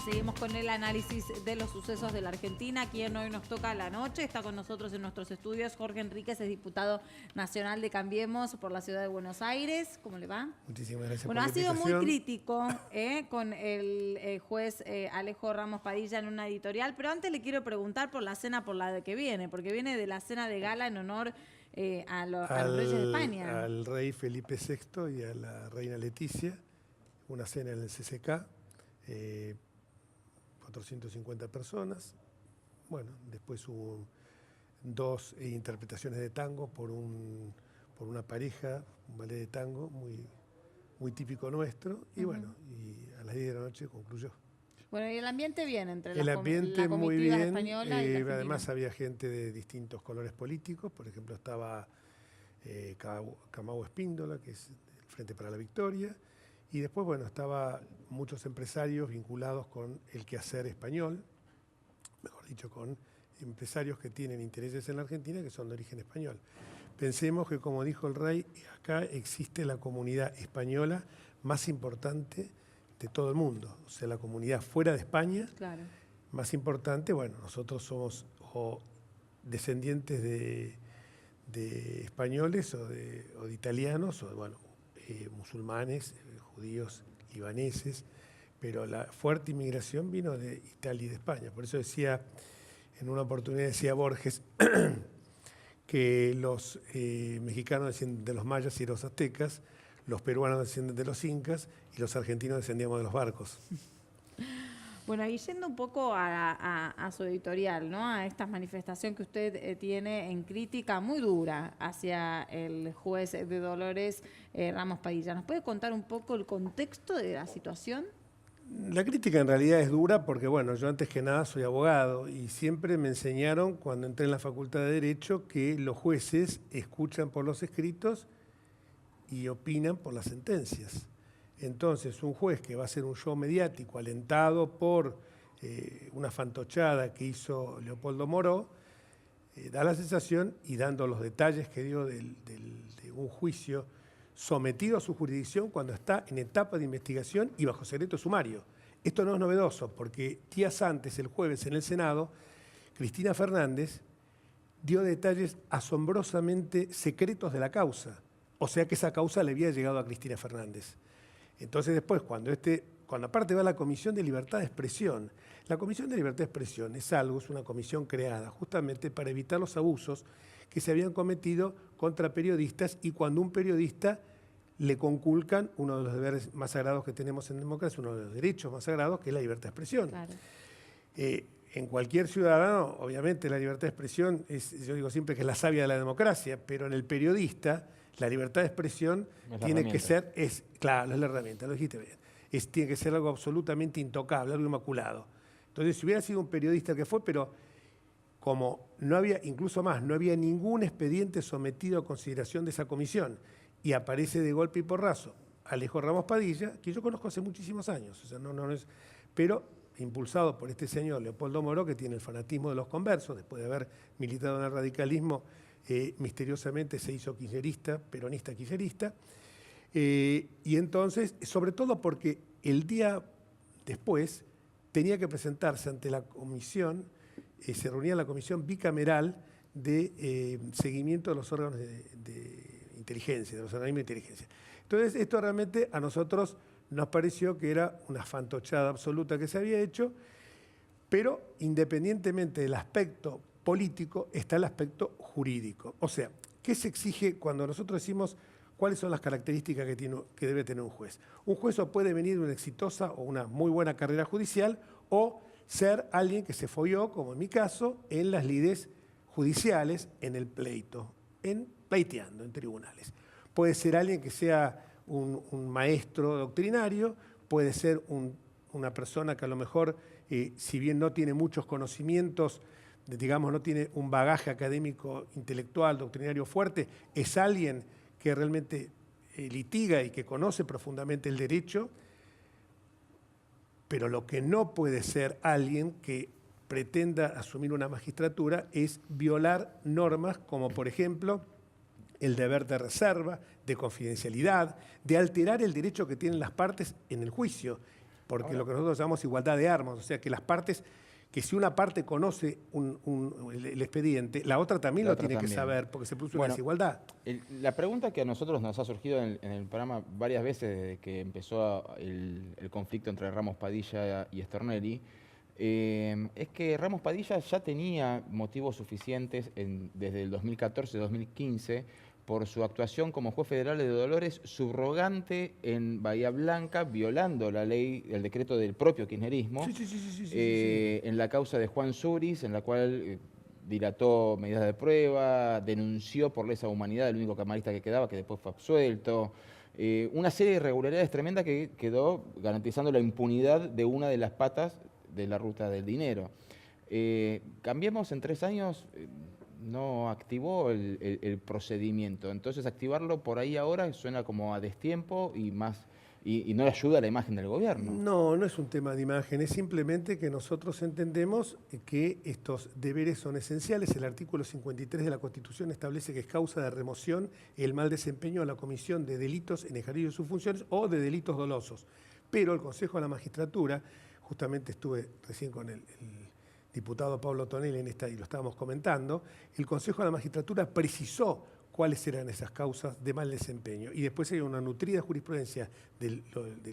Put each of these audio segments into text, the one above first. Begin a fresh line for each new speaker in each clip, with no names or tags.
Seguimos con el análisis de los sucesos de la Argentina. Quien hoy nos toca la noche está con nosotros en nuestros estudios. Jorge Enríquez es diputado nacional de Cambiemos por la ciudad de Buenos Aires. ¿Cómo le va?
Muchísimas gracias por
la invitación. Ha sido muy crítico con el juez Alejo Ramos Padilla en una editorial, pero antes le quiero preguntar por la cena por la que viene, porque viene de la cena de gala en honor a los reyes de España.
Al rey Felipe VI y a la reina Leticia, una cena en el CCK. 450 personas. Bueno, después hubo dos interpretaciones de tango por una pareja, un ballet de tango muy típico nuestro. Y bueno, y a las 10 de la noche concluyó.
Bueno, y el ambiente bien entre
el ambiente
la
muy bien,
española y la
además había gente de distintos colores políticos. Por ejemplo, estaba Camau Espíndola, que es del Frente para la Victoria. Y después, bueno, estaba muchos empresarios vinculados con el quehacer español, mejor dicho, con empresarios que tienen intereses en la Argentina que son de origen español. Pensemos que, como dijo el rey, acá existe la comunidad española más importante de todo el mundo. O sea, la comunidad fuera de España, claro, más importante. Bueno, nosotros somos descendientes de españoles o de italianos, o bueno, musulmanes, judíos, libaneses, pero la fuerte inmigración vino de Italia y de España. Por eso decía, en una oportunidad decía Borges, que los mexicanos descienden de los mayas y los aztecas, los peruanos descienden de los incas y los argentinos descendíamos de los barcos.
Bueno, y yendo un poco a su editorial, ¿no? A esta manifestación que usted tiene en crítica muy dura hacia el juez de Dolores Ramos Padilla. ¿Nos puede contar un poco el contexto de la situación?
La crítica en realidad es dura porque, bueno, yo antes que nada soy abogado y siempre me enseñaron cuando entré en la Facultad de Derecho que los jueces escuchan por los escritos y opinan por las sentencias. Entonces, un juez que va a hacer un show mediático alentado por una fantochada que hizo Leopoldo Moró, da la sensación, y dando los detalles que dio de un juicio sometido a su jurisdicción cuando está en etapa de investigación y bajo secreto sumario. Esto no es novedoso, porque días antes, el jueves, en el Senado, Cristina Fernández dio detalles asombrosamente secretos de la causa. O sea que esa causa le había llegado a Cristina Fernández. Entonces después, cuando aparte va a la Comisión de Libertad de Expresión, la Comisión de Libertad de Expresión es una comisión creada justamente para evitar los abusos que se habían cometido contra periodistas y cuando un periodista le conculcan uno de los deberes más sagrados que tenemos en democracia, uno de los derechos más sagrados, que es la libertad de expresión. Claro. En cualquier ciudadano, obviamente la libertad de expresión yo digo siempre que es la savia de la democracia, pero en el periodista la libertad de expresión tiene que ser, claro, es la herramienta, lo dijiste bien, tiene que ser algo absolutamente intocable, algo inmaculado. Entonces, si hubiera sido un periodista que fue, pero como no había, incluso más, no había ningún expediente sometido a consideración de esa comisión y aparece de golpe y porrazo Alejo Ramos Padilla, que yo conozco hace muchísimos años, o sea, no es, pero impulsado por este señor Leopoldo Moró, que tiene el fanatismo de los conversos, después de haber militado en el radicalismo, misteriosamente se hizo kirchnerista, peronista kirchnerista, y entonces, sobre todo porque el día después tenía que presentarse ante la comisión, se reunía la comisión bicameral de seguimiento de los órganos de inteligencia, de los organismos de inteligencia. Entonces, esto realmente a nosotros nos pareció que era una fantochada absoluta que se había hecho, pero independientemente del aspecto político, está el aspecto jurídico. O sea, ¿qué se exige cuando nosotros decimos cuáles son las características que debe tener un juez? Un juez o puede venir de una exitosa o una muy buena carrera judicial o ser alguien que se folló, como en mi caso, en las lides judiciales, en el pleito, pleiteando en tribunales. Puede ser alguien que sea un maestro doctrinario, puede ser una persona que a lo mejor, si bien no tiene muchos conocimientos, digamos, no tiene un bagaje académico, intelectual, doctrinario fuerte, es alguien que realmente litiga y que conoce profundamente el derecho, pero lo que no puede ser alguien que pretenda asumir una magistratura es violar normas como, por ejemplo, el deber de reserva, de confidencialidad, de alterar el derecho que tienen las partes en el juicio. porque lo que nosotros llamamos igualdad de armas, o sea, que las partes, que si una parte conoce el expediente, la otra también lo tiene que saber, porque se produce una desigualdad.
La pregunta que a nosotros nos ha surgido en el programa varias veces desde que empezó el conflicto entre Ramos Padilla y Stornelli, es que Ramos Padilla ya tenía motivos suficientes desde el 2014-2015 por su actuación como juez federal de Dolores subrogante en Bahía Blanca, violando la ley, el decreto del propio kirchnerismo, en la causa de Juan Suris, en la cual dilató medidas de prueba, denunció por lesa humanidad al único camarista que quedaba, que después fue absuelto. Una serie de irregularidades tremendas que quedó garantizando la impunidad de una de las patas de la ruta del dinero. Cambiemos en 3 años, no activó el procedimiento. Entonces activarlo por ahí ahora suena como a destiempo y no le ayuda a la imagen del gobierno.
No, no es un tema de imagen, es simplemente que nosotros entendemos que estos deberes son esenciales. El artículo 53 de la Constitución establece que es causa de remoción el mal desempeño a la comisión de delitos en ejercicio de sus funciones o de delitos dolosos. Pero el Consejo de la Magistratura, justamente estuve recién con el diputado Pablo Tonelli y lo estábamos comentando, el Consejo de la Magistratura precisó cuáles eran esas causas de mal desempeño. Y después hay una nutrida jurisprudencia de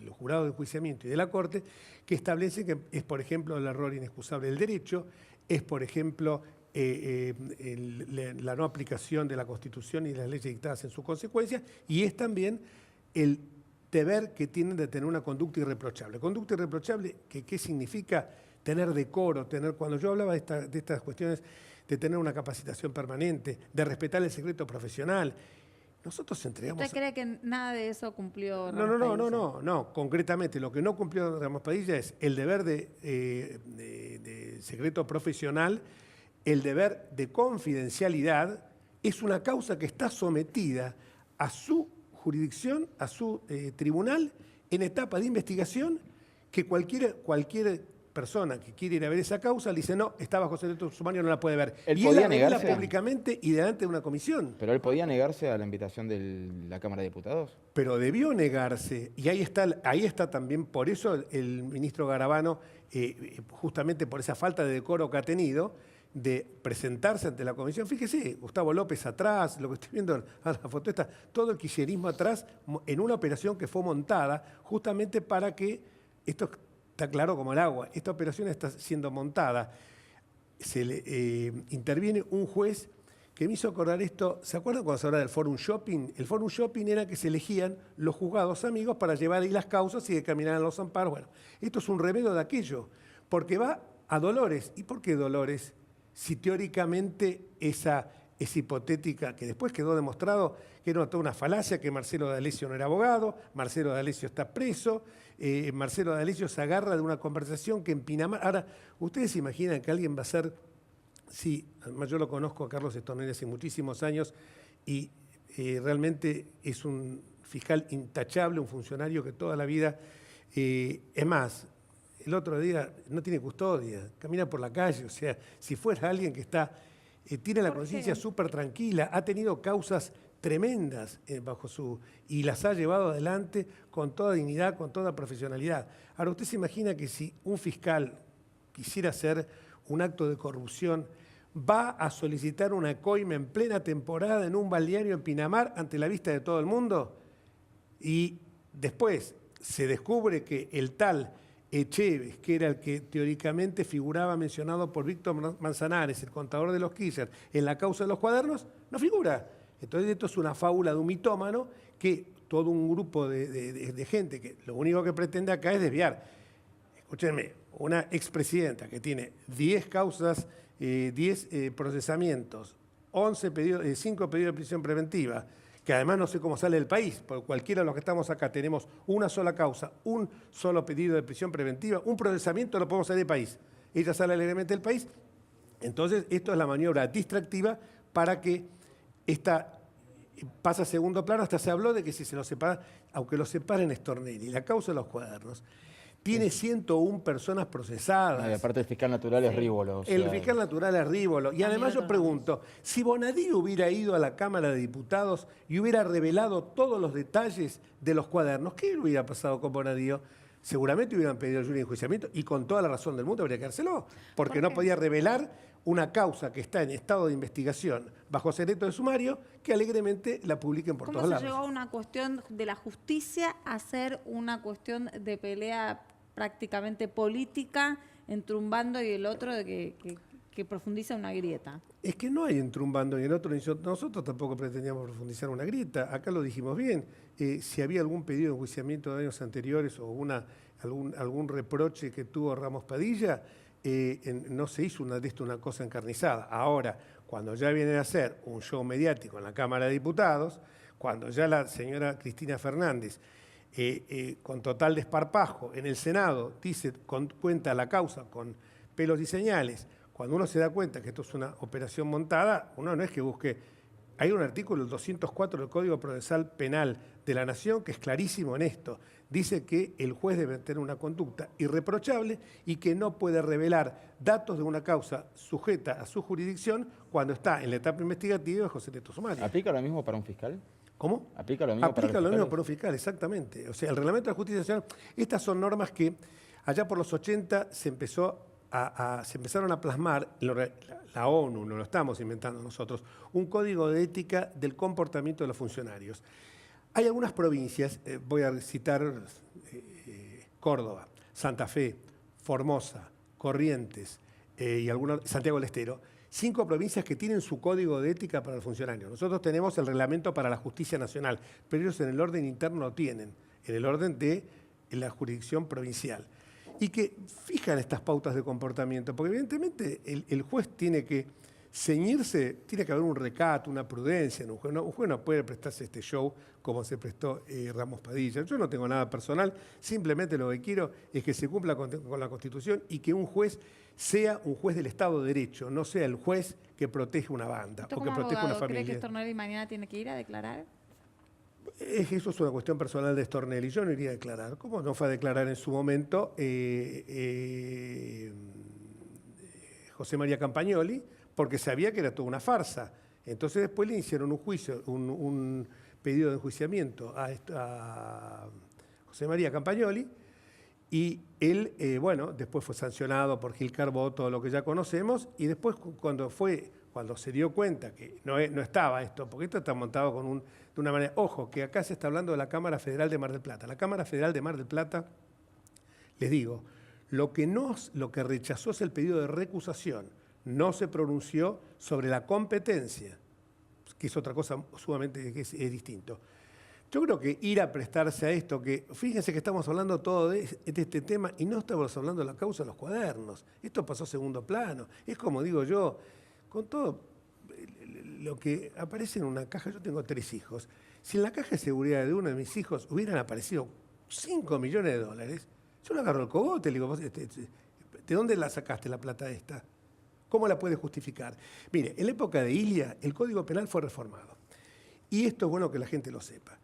los jurados de enjuiciamiento y de la Corte que establece que es, por ejemplo, el error inexcusable del derecho, es, por ejemplo, la no aplicación de la Constitución y las leyes dictadas en su consecuencia, y es también el deber que tienen de tener una conducta irreprochable. Conducta irreprochable, ¿qué significa? Tener decoro, cuando yo hablaba de estas cuestiones, de tener una capacitación permanente, de respetar el secreto profesional, nosotros entregamos...
¿Usted cree que nada de eso cumplió
Ramos Padilla? No. Concretamente, lo que no cumplió Ramos Padilla es el deber de secreto profesional, el deber de confidencialidad. Es una causa que está sometida a su jurisdicción, a su tribunal, en etapa de investigación, que cualquier persona que quiere ir a ver esa causa le dice, no, está bajo secreto sumario, no la puede ver.
¿Él
y
podía
él la revela
negarse
públicamente y delante de una comisión.
¿Pero él podía negarse a la invitación de la Cámara de Diputados?
Pero debió negarse, y ahí está también, por eso el ministro Garabano, justamente por esa falta de decoro que ha tenido, de presentarse ante la comisión. Fíjese, Gustavo López atrás, lo que estoy viendo en la foto esta, todo el kirchnerismo atrás, en una operación que fue montada justamente para que, esto está claro como el agua, esta operación está siendo montada. Interviene un juez que me hizo acordar esto. ¿Se acuerdan cuando se hablaba del Forum Shopping? El Forum Shopping era que se elegían los juzgados amigos para llevar ahí las causas y determinar los amparos. Bueno, esto es un remedio de aquello, porque va a Dolores. ¿Y por qué Dolores? Si teóricamente esa hipotética, que después quedó demostrado que era toda una falacia, que Marcelo D'Alessio no era abogado, Marcelo D'Alessio está preso, Marcelo D'Alessio se agarra de una conversación que en Pinamar... Ahora, ¿ustedes se imaginan que alguien va a ser... Sí, además yo lo conozco a Carlos Stornelli hace muchísimos años y realmente es un fiscal intachable, un funcionario que toda la vida... es más, el otro día no tiene custodia, camina por la calle, o sea, si fuera alguien que tiene la conciencia súper tranquila, ha tenido causas tremendas bajo y las ha llevado adelante con toda dignidad, con toda profesionalidad. Ahora, ¿usted se imagina que si un fiscal quisiera hacer un acto de corrupción, va a solicitar una coima en plena temporada en un balneario en Pinamar ante la vista de todo el mundo? Y después se descubre que el tal Echeves, que era el que teóricamente figuraba mencionado por Víctor Manzanares, el contador de los Kirchner, en la causa de los cuadernos, no figura. Entonces esto es una fábula de un mitómano que todo un grupo de gente que lo único que pretende acá es desviar. Escúchenme, una expresidenta que tiene 10 causas, 10 procesamientos, 5 pedidos de prisión preventiva, que además no sé cómo sale del país, porque cualquiera de los que estamos acá tenemos una sola causa, un solo pedido de prisión preventiva, un procesamiento, lo podemos salir del país. Ella sale alegremente del país. Entonces, esto es la maniobra distractiva para que esta pasa a segundo plano. Hasta se habló de que si se lo separa, aunque lo separen Stornelli, la causa de los cuadernos, tiene 101 personas procesadas.
Y aparte el fiscal natural es Rívolo.
El fiscal natural es Rívolo. Y además yo pregunto, si Bonadío hubiera ido a la Cámara de Diputados y hubiera revelado todos los detalles de los cuadernos, ¿qué hubiera pasado con Bonadío? seguramente hubieran pedido el jury de enjuiciamiento y con toda la razón del mundo habría que dárselo, porque
¿Por
no
qué?
podía revelar una causa que está en estado de investigación bajo secreto de sumario que alegremente la publiquen por
¿Cómo
todos
se
lados.
llegó a una cuestión de la justicia a ser una cuestión de pelea prácticamente política entre un bando y el otro que profundiza una grieta?
Es que no hay entre un bando y el otro. Nosotros tampoco pretendíamos profundizar una grieta. Acá lo dijimos bien. Si había algún pedido de enjuiciamiento de años anteriores o algún reproche que tuvo Ramos Padilla, no se hizo de esto una cosa encarnizada. Ahora, cuando ya viene a hacer un show mediático en la Cámara de Diputados, cuando ya la señora Cristina Fernández, con total desparpajo en el Senado, cuenta la causa con pelos y señales, cuando uno se da cuenta que esto es una operación montada, uno no es que busque. Hay un artículo, el 204 del Código Procesal Penal de la Nación, que es clarísimo en esto. Dice que el juez debe tener una conducta irreprochable y que no puede revelar datos de una causa sujeta a su jurisdicción cuando está en la etapa investigativa bajo secreto sumario.
¿Aplica lo mismo para un fiscal?
¿Cómo?
¿Aplica lo mismo para los
Aplica lo mismo
fiscales?
para un fiscal, exactamente. O sea, el Reglamento de la Justicia Nacional, estas son normas que allá por los 80 se empezaron a plasmar, la ONU, no lo estamos inventando nosotros, un código de ética del comportamiento de los funcionarios. Hay algunas provincias, voy a citar Córdoba, Santa Fe, Formosa, Corrientes y Santiago del Estero, 5 provincias que tienen su código de ética para los funcionarios. Nosotros tenemos el reglamento para la justicia nacional, pero ellos en el orden interno lo tienen, en el orden de la jurisdicción provincial. Y que fijan estas pautas de comportamiento, porque evidentemente el juez tiene que ceñirse, tiene que haber un recato, una prudencia en un juez. Un juez no puede prestarse este show como se prestó Ramos Padilla. Yo no tengo nada personal, simplemente lo que quiero es que se cumpla con la Constitución y que un juez sea un juez del Estado de Derecho, no sea el juez que protege una banda
¿Usted
o que
como
protege una
abogado cree
familia.
que Stornelli mañana tiene que ir a declarar?
Eso es una cuestión personal de Stornelli. Yo no iría a declarar. ¿Cómo no fue a declarar en su momento José María Campagnoli? Porque sabía que era toda una farsa. Entonces después le hicieron un juicio, un pedido de enjuiciamiento a José María Campagnoli y él, después fue sancionado por Gil Carbó, todo lo que ya conocemos, y después cuando se dio cuenta que no estaba esto, porque esto está montado de una manera. Ojo, que acá se está hablando de la Cámara Federal de Mar del Plata. La Cámara Federal de Mar del Plata, les digo, lo que rechazó es el pedido de recusación. No se pronunció sobre la competencia, que es otra cosa sumamente es distinto. Yo creo que ir a prestarse a esto, que fíjense que estamos hablando todo de este tema y no estamos hablando de la causa de los cuadernos. Esto pasó a segundo plano. Es como digo yo, con todo lo que aparece en una caja, yo tengo 3 hijos. Si en la caja de seguridad de uno de mis hijos hubieran aparecido 5 millones de dólares, yo le agarro el cogote y le digo, ¿de dónde la sacaste la plata esta? ¿Cómo la puede justificar? Mire, en la época de Ilia, el Código Penal fue reformado. Y esto es bueno que la gente lo sepa.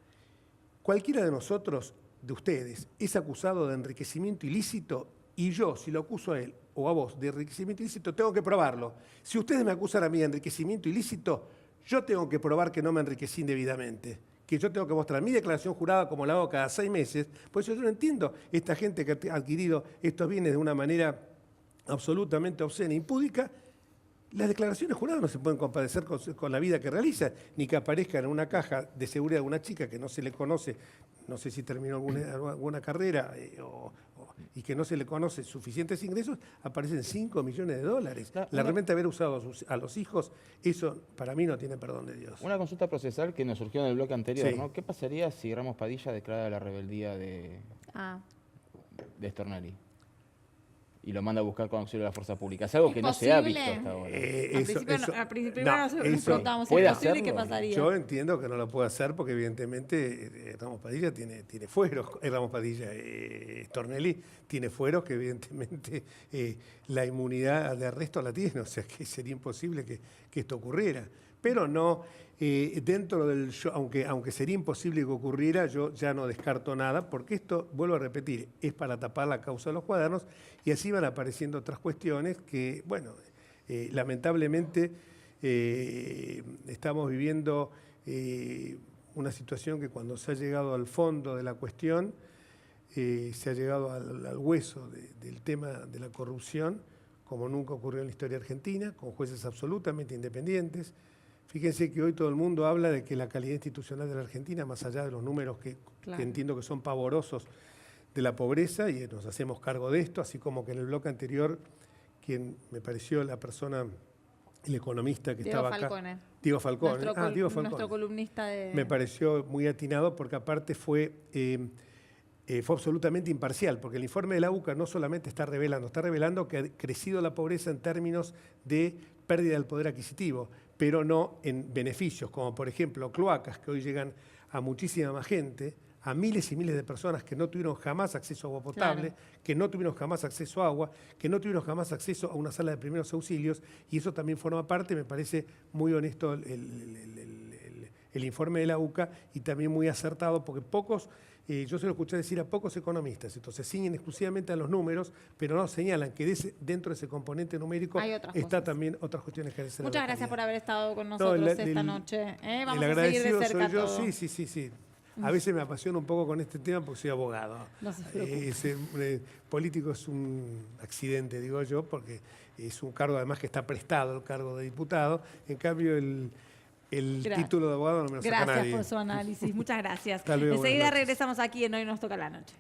Cualquiera de nosotros, de ustedes, es acusado de enriquecimiento ilícito y yo, si lo acuso a él o a vos de enriquecimiento ilícito, tengo que probarlo. Si ustedes me acusan a mí de enriquecimiento ilícito, yo tengo que probar que no me enriquecí indebidamente. Que yo tengo que mostrar mi declaración jurada como la hago cada 6 meses. Por eso yo no entiendo esta gente que ha adquirido estos bienes de una manera absolutamente obscena e impúdica. Las declaraciones juradas no se pueden compadecer con la vida que realiza, ni que aparezca en una caja de seguridad de una chica que no se le conoce, no sé si terminó alguna carrera y que no se le conoce suficientes ingresos, aparecen 5 millones de dólares. La realmente haber usado a los hijos, eso para mí no tiene perdón de Dios.
Una consulta procesal que nos surgió en el bloque anterior,
Sí.
¿no? ¿Qué pasaría si Ramos Padilla declara la rebeldía de Stornelli? Y lo manda a buscar con auxilio de la fuerza pública. Es algo
¿Es
que no se ha
posible?
visto hasta ahora.
Al principio nos
eso-
preguntábamos si
¿puede
es posible y qué
hacerlo?
pasaría.
Yo entiendo que no lo puede hacer porque evidentemente Ramos Padilla tiene fueros, Ramos Padilla, Stornelli tiene fueros que evidentemente la inmunidad de arresto la tiene, o sea que sería imposible que esto ocurriera. Pero no, dentro del show, aunque sería imposible que ocurriera, yo ya no descarto nada, porque esto, vuelvo a repetir, es para tapar la causa de los cuadernos y así van apareciendo otras cuestiones que, bueno, lamentablemente estamos viviendo una situación que cuando se ha llegado al fondo de la cuestión, se ha llegado al hueso del tema de la corrupción, como nunca ocurrió en la historia argentina, con jueces absolutamente independientes. Fíjense que hoy todo el mundo habla de que la calidad institucional de la Argentina, más allá de los números que entiendo que son pavorosos de la pobreza, y nos hacemos cargo de esto, así como que en el bloque anterior, quien me pareció la persona, el economista que estaba acá, Diego Falcone,
nuestro columnista
me pareció muy atinado porque aparte fue absolutamente imparcial, porque el informe de la UCA no solamente está revelando que ha crecido la pobreza en términos de pérdida del poder adquisitivo, pero no en beneficios, como por ejemplo cloacas, que hoy llegan a muchísima más gente, a miles y miles de personas que no tuvieron jamás acceso a agua potable, que no tuvieron jamás acceso a agua, que no tuvieron jamás acceso a una sala de primeros auxilios, y eso también forma parte, me parece muy honesto el informe de la UCA, y también muy acertado, porque yo se lo escuché decir a pocos economistas, entonces ciñen exclusivamente a los números, pero no señalan que dentro de ese componente numérico está también otras cuestiones que necesitan.
Muchas gracias por haber estado con nosotros esta noche. Vamos a seguir de cerca
soy yo,
todo.
Sí. A veces me apasiono un poco con este tema porque soy abogado.
No se preocupe.
Ser político es un accidente, digo yo, porque es un cargo además que está prestado, el cargo de diputado. En cambio, el título de abogado no me lo saca nadie.
Gracias por su análisis. Muchas gracias.
Hasta luego,
Enseguida regresamos aquí en Hoy Nos Toca la Noche.